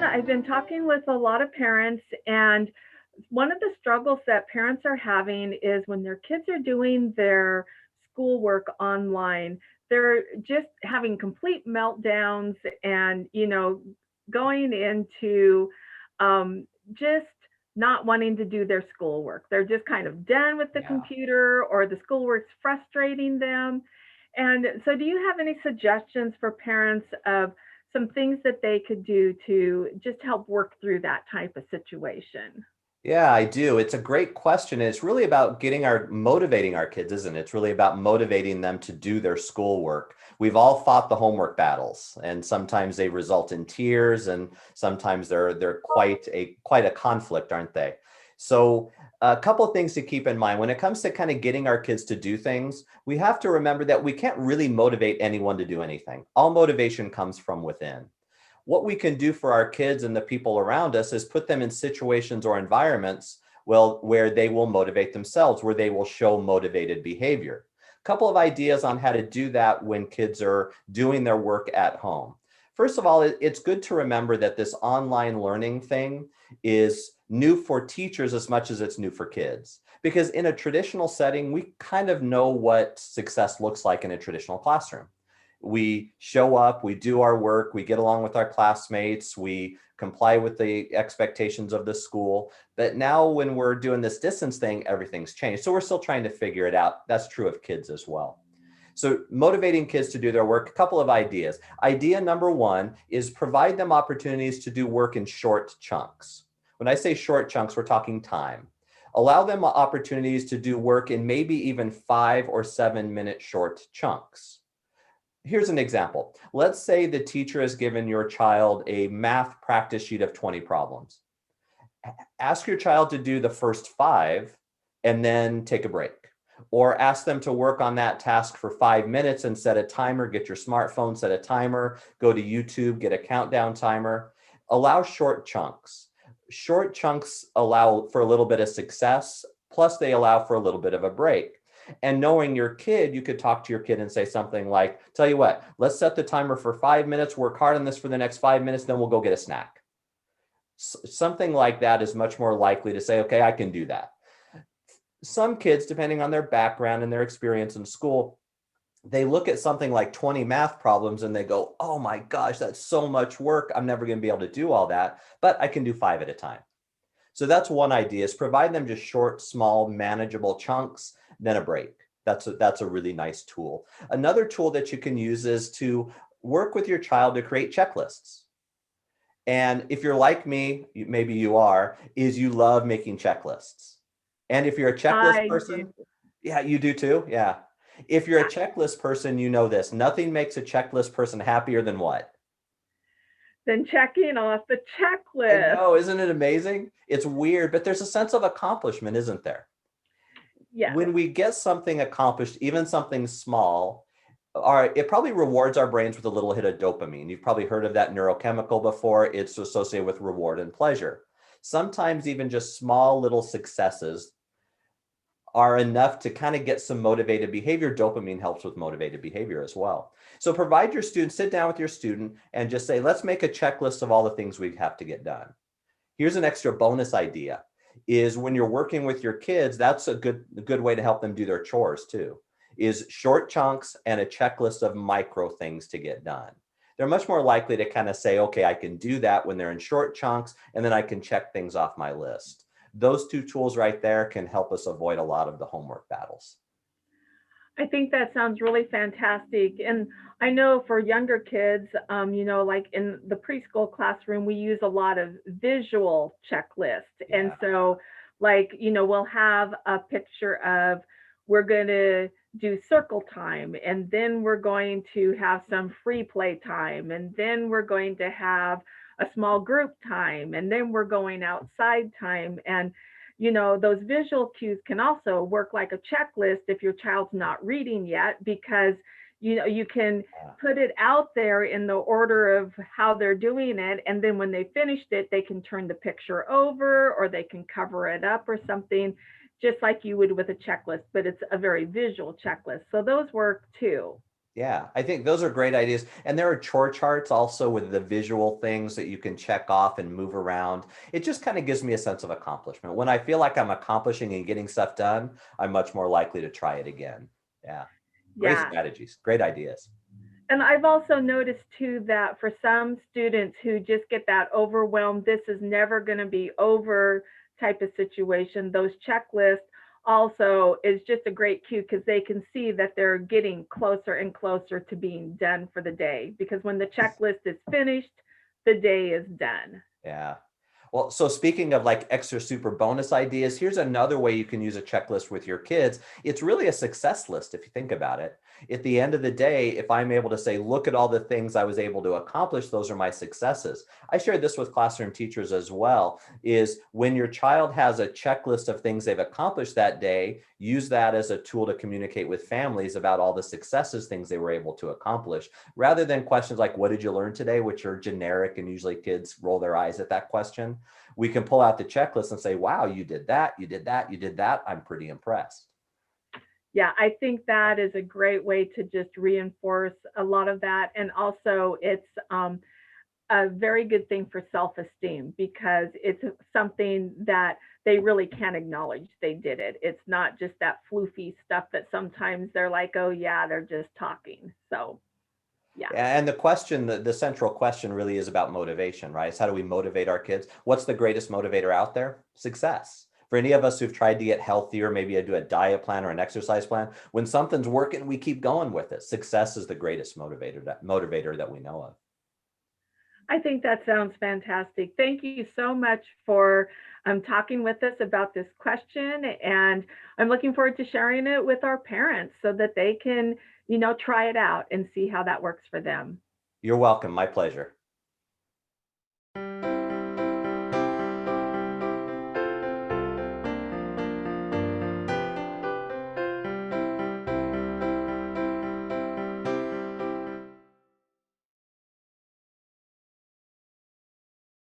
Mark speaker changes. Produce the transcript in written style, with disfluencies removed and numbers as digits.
Speaker 1: Yeah, I've been talking with a lot of parents, and one of the struggles that parents are having is when their kids are doing their schoolwork online, they're just having complete meltdowns and, going into just not wanting to do their schoolwork. They're just kind of done with the
Speaker 2: Yeah.
Speaker 1: computer or the schoolwork's frustrating them. And so, do you have any suggestions for parents of some things that they could do to just help work through that type of situation?
Speaker 2: Yeah, I do. It's a great question. And it's really about motivating our kids, isn't it? It's really about motivating them to do their schoolwork. We've all fought the homework battles, and sometimes they result in tears, and sometimes they're quite a conflict, aren't they? So a couple of things to keep in mind when it comes to kind of getting our kids to do things, we have to remember that we can't really motivate anyone to do anything. All motivation comes from within. What we can do for our kids and the people around us is put them in situations or environments, well, where they will motivate themselves, where they will show motivated behavior. A couple of ideas on how to do that when kids are doing their work at home. First of all, it's good to remember that this online learning thing is new for teachers as much as it's new for kids. Because in a traditional setting, we kind of know what success looks like in a traditional classroom. We show up, we do our work, we get along with our classmates, we comply with the expectations of the school. But now when we're doing this distance thing, everything's changed. So we're still trying to figure it out. That's true of kids as well. So motivating kids to do their work, a couple of ideas. Idea number one is provide them opportunities to do work in short chunks. When I say short chunks, we're talking time. Allow them opportunities to do work in maybe even 5 or 7 minute short chunks. Here's an example. Let's say the teacher has given your child a math practice sheet of 20 problems. Ask your child to do the first five and then take a break. Or ask them to work on that task for 5 minutes and set a timer. Get your smartphone, set a timer, go to YouTube, get a countdown timer. Allow short chunks. Short chunks allow for a little bit of success, plus they allow for a little bit of a break. And knowing your kid, you could talk to your kid and say something like, tell you what, let's set the timer for 5 minutes, work hard on this for the next 5 minutes, then we'll go get a snack. Something like that is much more likely to say, okay, I can do that. Some kids, depending on their background and their experience in school, they look at something like 20 math problems and they go, oh my gosh, that's so much work. I'm never going to be able to do all that, but I can do 5 at a time. So that's one idea, is provide them just short, small, manageable chunks, then a break. That's a really nice tool. Another tool that you can use is to work with your child to create checklists. And if you're like me, maybe you are, is you love making checklists. And if you're a checklist
Speaker 1: I do.
Speaker 2: person, yeah, you do too. Yeah. If you're a
Speaker 1: Yeah.
Speaker 2: checklist person, you know this. Nothing makes a checklist person happier than what?
Speaker 1: Then checking off the
Speaker 2: I
Speaker 1: checklist.
Speaker 2: know, isn't it amazing? It's weird, but there's a sense of accomplishment, isn't there?
Speaker 1: Yes.
Speaker 2: When we get something accomplished, even something small, it probably rewards our brains with a little hit of dopamine. You've probably heard of that neurochemical before. It's associated with reward and pleasure. Sometimes even just small little successes are enough to kind of get some motivated behavior. Dopamine helps with motivated behavior as well. So provide your student, sit down with your student and just say, let's make a checklist of all the things we have to get done. Here's an extra bonus idea, is when you're working with your kids, that's a good way to help them do their chores too, is short chunks and a checklist of micro things to get done. They're much more likely to kind of say, okay, I can do that when they're in short chunks, and then I can check things off my list. Those two tools right there can help us avoid a lot of the homework battles.
Speaker 1: I think that sounds really fantastic. And I know for younger kids, like in the preschool classroom, we use a lot of visual checklists. And
Speaker 2: Yeah.
Speaker 1: so, like, we'll have a picture of we're going to do circle time, and then we're going to have some free play time, and then we're going to have a small group time, and then we're going outside time. And those visual cues can also work like a checklist if your child's not reading yet, because you can
Speaker 2: Yeah.
Speaker 1: put it out there in the order of how they're doing it, and then when they finished it, they can turn the picture over or they can cover it up or something, just like you would with a checklist, but it's a very visual checklist. So those work too.
Speaker 2: Yeah, I think those are great ideas. And there are chore charts also with the visual things that you can check off and move around. It just kind of gives me a sense of accomplishment. When I feel like I'm accomplishing and getting stuff done, I'm much more likely to try it again. Yeah, great
Speaker 1: Yeah.
Speaker 2: strategies, great ideas.
Speaker 1: And I've also noticed too that for some students who just get that overwhelmed, this is never going to be over type of situation, those checklists also is just a great cue because they can see that they're getting closer and closer to being done for the day. Because when the checklist is finished, the day is done.
Speaker 2: Yeah. Well, so speaking of like extra super bonus ideas, here's another way you can use a checklist with your kids. It's really a success list if you think about it. At the end of the day, if I'm able to say, look at all the things I was able to accomplish, those are my successes. I shared this with classroom teachers as well, is when your child has a checklist of things they've accomplished that day, use that as a tool to communicate with families about all the successes, things they were able to accomplish, rather than questions like, what did you learn today, which are generic and usually kids roll their eyes at that question. We can pull out the checklist and say, wow, you did that, you did that, you did that. I'm pretty impressed.
Speaker 1: Yeah, I think that is a great way to just reinforce a lot of that. And also, it's a very good thing for self-esteem because it's something that they really can acknowledge they did it. It's not just that floofy stuff that sometimes they're like, oh yeah, they're just talking. So yeah.
Speaker 2: And the question, the central question really is about motivation, right? It's how do we motivate our kids? What's the greatest motivator out there? Success. For any of us who've tried to get healthier, maybe do a diet plan or an exercise plan, when something's working, we keep going with it. Success is the greatest motivator that we know of.
Speaker 1: I think that sounds fantastic. Thank you so much for talking with us about this question. And I'm looking forward to sharing it with our parents so that they can, try it out and see how that works for them.
Speaker 2: You're welcome. My pleasure.